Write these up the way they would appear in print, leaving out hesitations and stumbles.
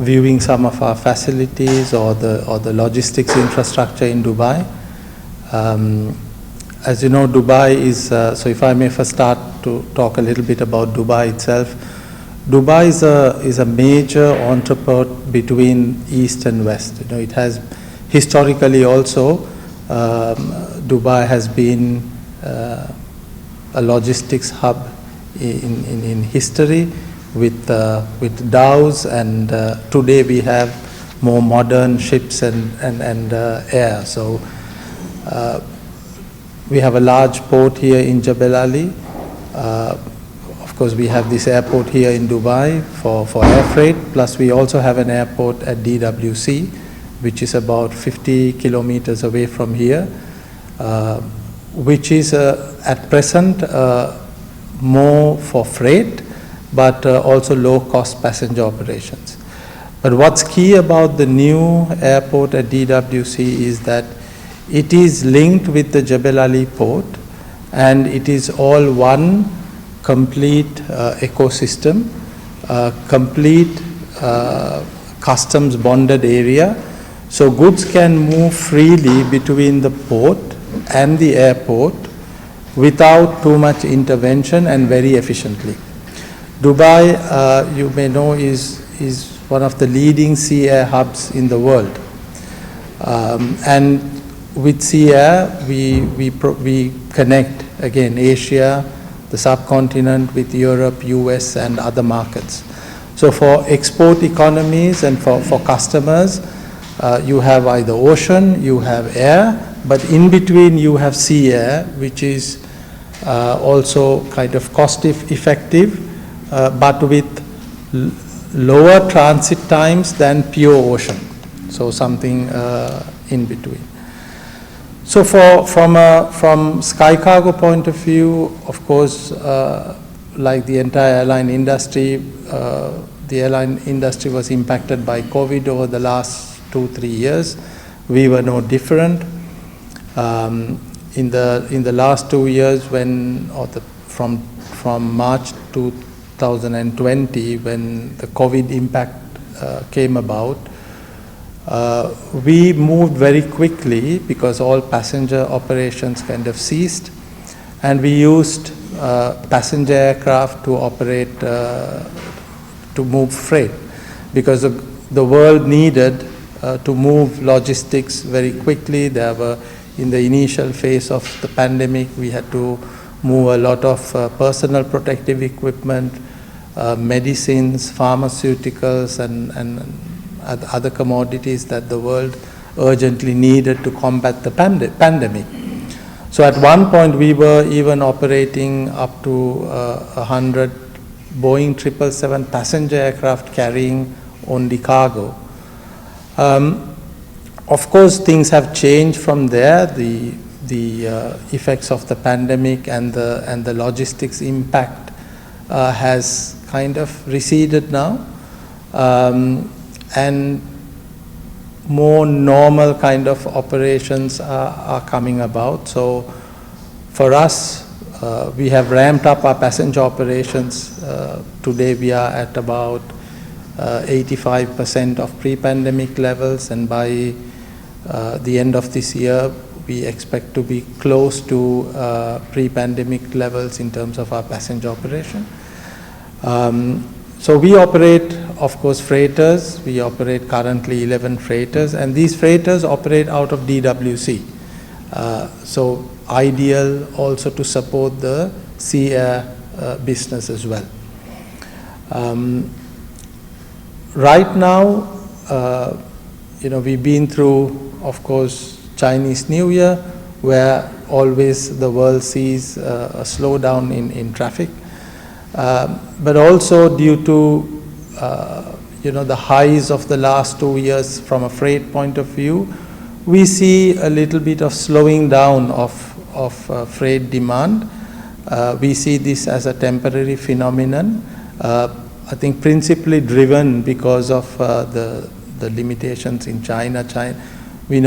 viewing some of our facilities or the logistics infrastructure in Dubai. As you know, Dubai is, so if I may first start to talk a little bit about Dubai itself. Dubai is a major entrepôt between East and West. You know, it has historically also, Dubai has been a logistics hub in history with dhows, and today we have more modern ships and air. So we have a large port here in Jebel Ali. Of course, we have this airport here in Dubai for air freight, plus we also have an airport at DWC, which is about 50 kilometers away from here, which is at present more for freight, but also low-cost passenger operations. But what's key about the new airport at DWC is that it is linked with the Jebel Ali port, and it is all one complete ecosystem, complete customs bonded area. So goods can move freely between the port and the airport without too much intervention and very efficiently. Dubai, you may know, is one of the leading sea air hubs in the world. And with sea air, we connect, again, Asia, the subcontinent, with Europe, US, and other markets. So for export economies and for customers, you have either ocean, you have air, but in between you have sea air, which is also kind of cost effective, but with lower transit times than pure ocean. So something in between. So from Sky Cargo point of view, of course, like the entire airline industry, the airline industry was impacted by COVID over the last 2-3 years. We were no different. In the last 2 years, from March 2020, when the COVID impact came about, we moved very quickly because all passenger operations kind of ceased, and we used passenger aircraft to operate, to move freight, because the world needed to move logistics very quickly. There were, in the initial phase of the pandemic, we had to move a lot of personal protective equipment, medicines, pharmaceuticals, and other commodities that the world urgently needed to combat the pandemic. So at one point we were even operating up to 100 Boeing 777 passenger aircraft carrying only cargo. Of course, things have changed from there. The effects of the pandemic and the logistics impact has kind of receded now. And more normal kind of operations are coming about. So for us, we have ramped up our passenger operations. Today we are at about 85% of pre-pandemic levels, and by the end of this year, we expect to be close to pre-pandemic levels in terms of our passenger operation. So we operate, of course, freighters. We operate currently 11 freighters, and these freighters operate out of DWC. So ideal also to support the sea air business as well. Right now, we've been through, of course, Chinese New Year, where always the world sees a slowdown in traffic. But also due to the highs of the last 2 years from a freight point of view, we see a little bit of slowing down of freight demand. We see this as a temporary phenomenon. I think principally driven because of the limitations in China. We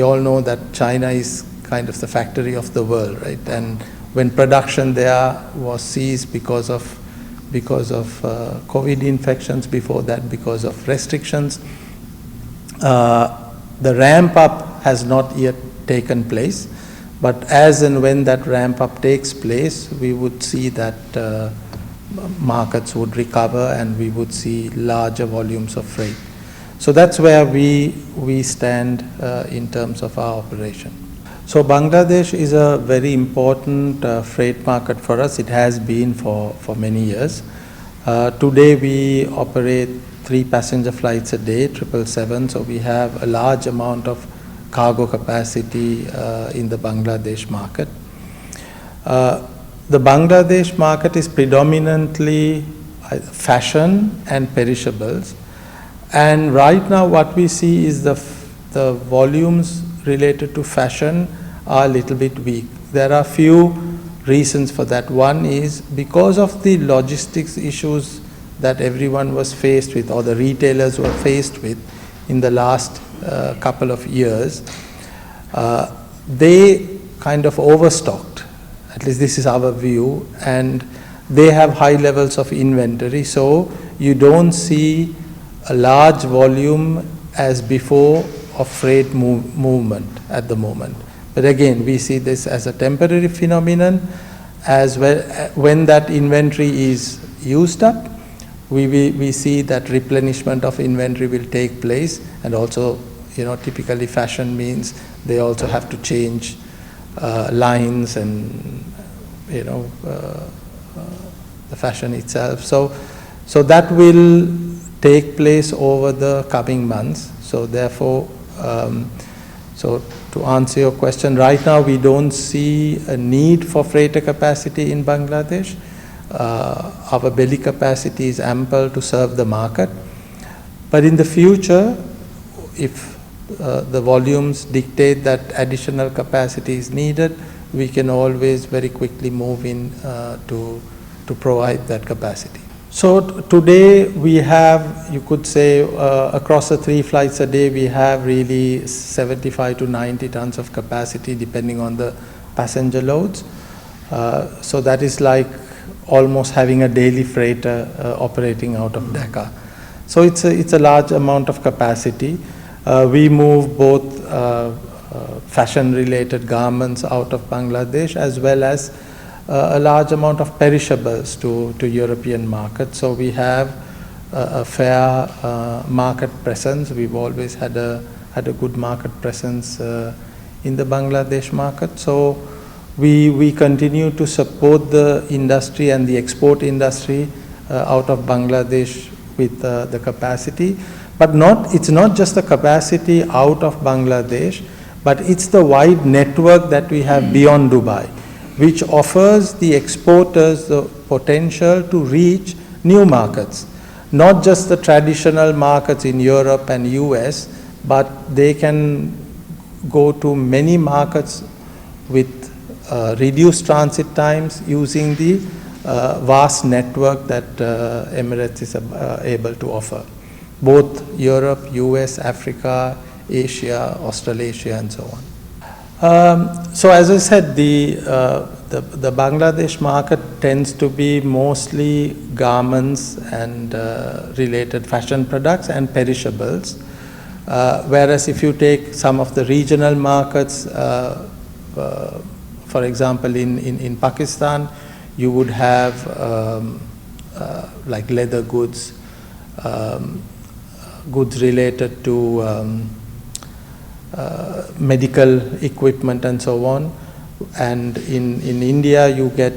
all know that China is kind of the factory of the world, right? And when production there was ceased because of because of COVID infections, before that because of restrictions. The ramp up has not yet taken place, but as and when that ramp up takes place, we would see that markets would recover and we would see larger volumes of freight. So that's where we stand in terms of our operation. So Bangladesh is a very important freight market for us. It has been for many years. Today we operate 3 passenger flights a day, 777, so we have a large amount of cargo capacity in the Bangladesh market. The Bangladesh market is predominantly fashion and perishables, and right now what we see is the volumes related to fashion are a little bit weak. There are few reasons for that. One is because of the logistics issues that everyone was faced with, or the retailers were faced with in the last couple of years, they kind of overstocked. At least this is our view, and they have high levels of inventory, so you don't see a large volume as before of freight movement at the moment. But again, we see this as a temporary phenomenon. As well, when that inventory is used up, we see that replenishment of inventory will take place, and also, typically fashion means they also have to change lines and the fashion itself. So that will take place over the coming months. So therefore, so to answer your question, right now we don't see a need for freighter capacity in Bangladesh. Our belly capacity is ample to serve the market. But in the future, if the volumes dictate that additional capacity is needed, we can always very quickly move in to provide that capacity. So today we have, you could say, across the 3 flights a day, we have really 75 to 90 tons of capacity depending on the passenger loads. So that is like almost having a daily freighter operating out of Dhaka. So it's a large amount of capacity. We move both fashion-related garments out of Bangladesh, as well as a large amount of perishables to European markets. So we have a fair market presence. We've always had a good market presence in the Bangladesh market. So we continue to support the industry and the export industry out of Bangladesh with the capacity. But it's not just the capacity out of Bangladesh, but it's the wide network that we have beyond Dubai, which offers the exporters the potential to reach new markets. Not just the traditional markets in Europe and US, but they can go to many markets with reduced transit times using the vast network that Emirates is able to offer. Both Europe, US, Africa, Asia, Australasia, and so on. So as I said, the Bangladesh market tends to be mostly garments and related fashion products and perishables. Whereas if you take some of the regional markets, for example, in Pakistan, you would have like leather goods, goods related to medical equipment and so on. And in India, you get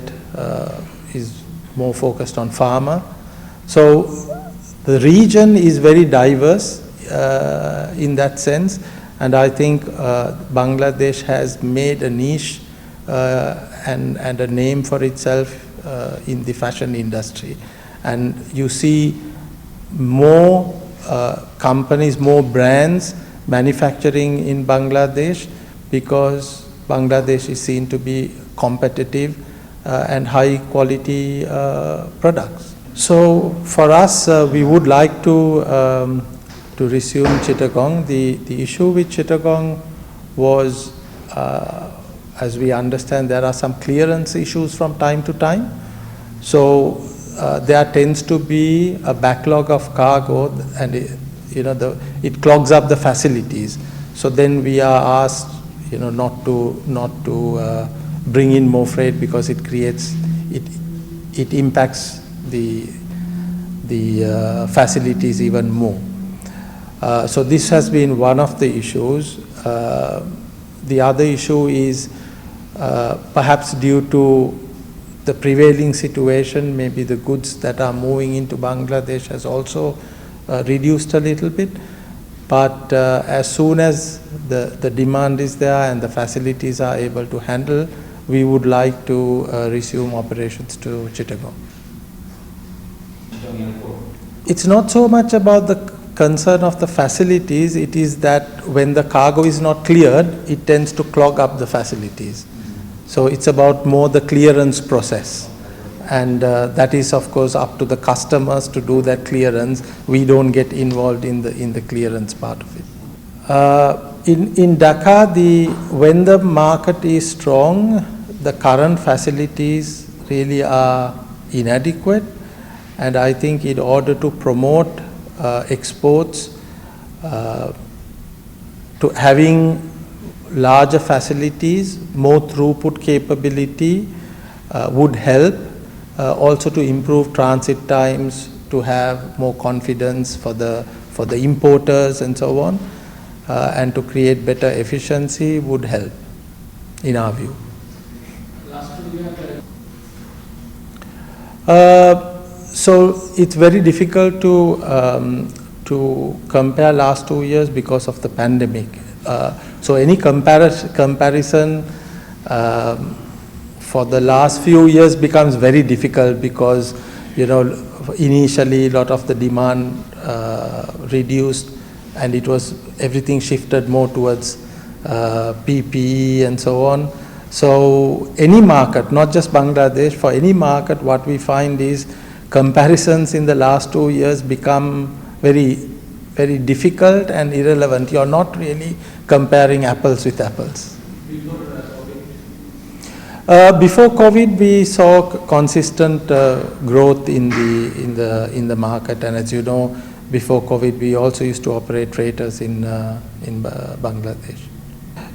is more focused on pharma. So the region is very diverse in that sense, and I think Bangladesh has made a niche and a name for itself in the fashion industry. And you see more companies, more brands manufacturing in Bangladesh, because Bangladesh is seen to be competitive and high quality products. So for us, we would like to resume Chittagong. The issue with Chittagong was, as we understand, there are some clearance issues from time to time. So there tends to be a backlog of cargo, and it clogs up the facilities. So then we are asked, not to bring in more freight, because it impacts the facilities even more. So this has been one of the issues. The other issue is perhaps due to the prevailing situation, maybe the goods that are moving into Bangladesh has also reduced a little bit. But as soon as the demand is there and the facilities are able to handle, we would like to resume operations to Chittagong. It's not so much about the concern of the facilities, it is that when the cargo is not cleared, it tends to clog up the facilities. So it's about more the clearance process. And that is, of course, up to the customers to do that clearance. We don't get involved in the clearance part of it. In Dhaka, when the market is strong, the current facilities really are inadequate. And I think in order to promote exports, to having larger facilities, more throughput capability would help. Also to improve transit times, to have more confidence for the importers and so on, and to create better efficiency would help, in our view. So it's very difficult to compare last 2 years because of the pandemic. So any comparison for the last few years becomes very difficult, because initially a lot of the demand reduced, and everything shifted more towards PPE and so on. So any market, not just Bangladesh, for any market, what we find is comparisons in the last 2 years become very, very difficult and irrelevant. You're not really comparing apples with apples. Before COVID, we saw consistent growth in the market, and as you know, before COVID, we also used to operate freighters in Bangladesh.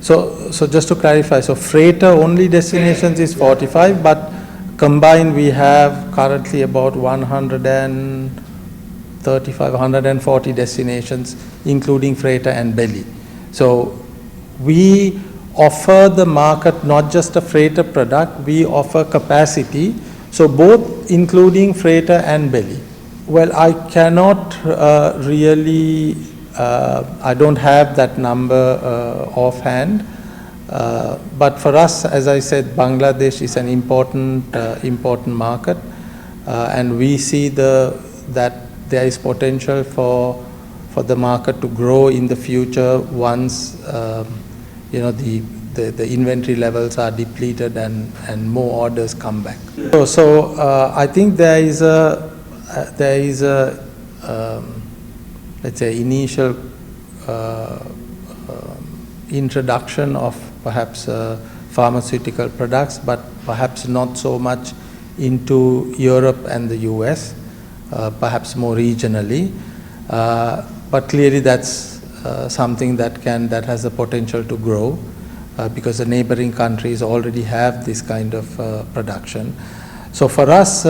So just to clarify, so freighter only destinations is 45, but combined we have currently about 135, 140 destinations, including freighter and belly. So we offer the market not just a freighter product, we offer capacity, so both including freighter and belly. Well, I cannot really, I don't have that number offhand, but for us, as I said, Bangladesh is an important market, and we see that there is potential for the market to grow in the future once the inventory levels are depleted and more orders come back. So I think there is a let's say initial introduction of perhaps pharmaceutical products, but perhaps not so much into Europe and the US, perhaps more regionally. But clearly that's something that has the potential to grow, because the neighboring countries already have this kind of production. So for us,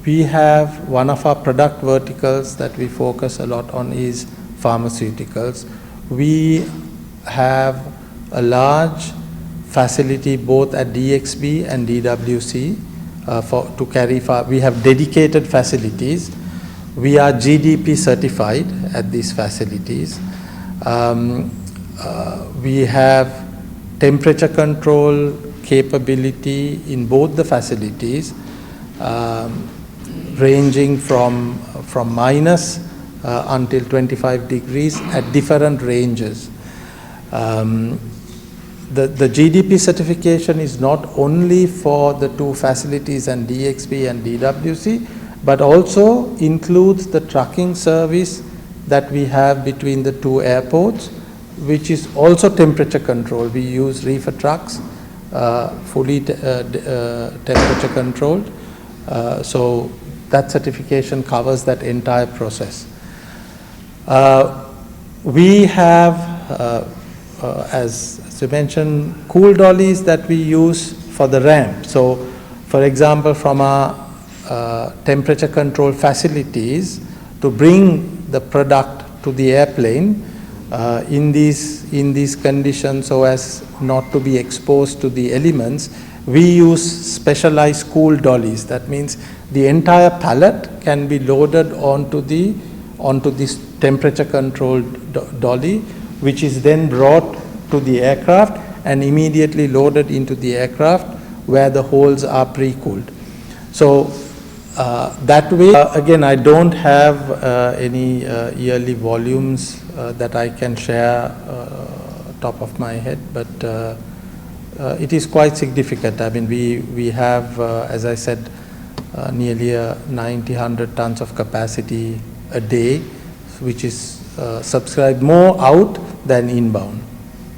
we have one of our product verticals that we focus a lot on is pharmaceuticals. We have a large facility both at DXB and DWC to carry. We have dedicated facilities. We are GDP certified at these facilities. We have temperature control capability in both the facilities, ranging from minus until 25 degrees at different ranges. The GDP certification is not only for the two facilities and DXB and DWC, but also includes the trucking service that we have between the two airports, which is also temperature controlled. We use reefer trucks, fully temperature controlled. So that certification covers that entire process. We have, as you mentioned, cool dollies that we use for the ramp. So, for example, from our temperature control facilities to bring the product to the airplane in these conditions so as not to be exposed to the elements, we use specialized cool dollies. That means the entire pallet can be loaded onto this temperature controlled dolly, which is then brought to the aircraft and immediately loaded into the aircraft where the holes are pre-cooled. So that way, again, I don't have any yearly volumes that I can share top of my head, but it is quite significant. I mean, we have, as I said, nearly 90-100 tons of capacity a day, which is subscribed more out than inbound.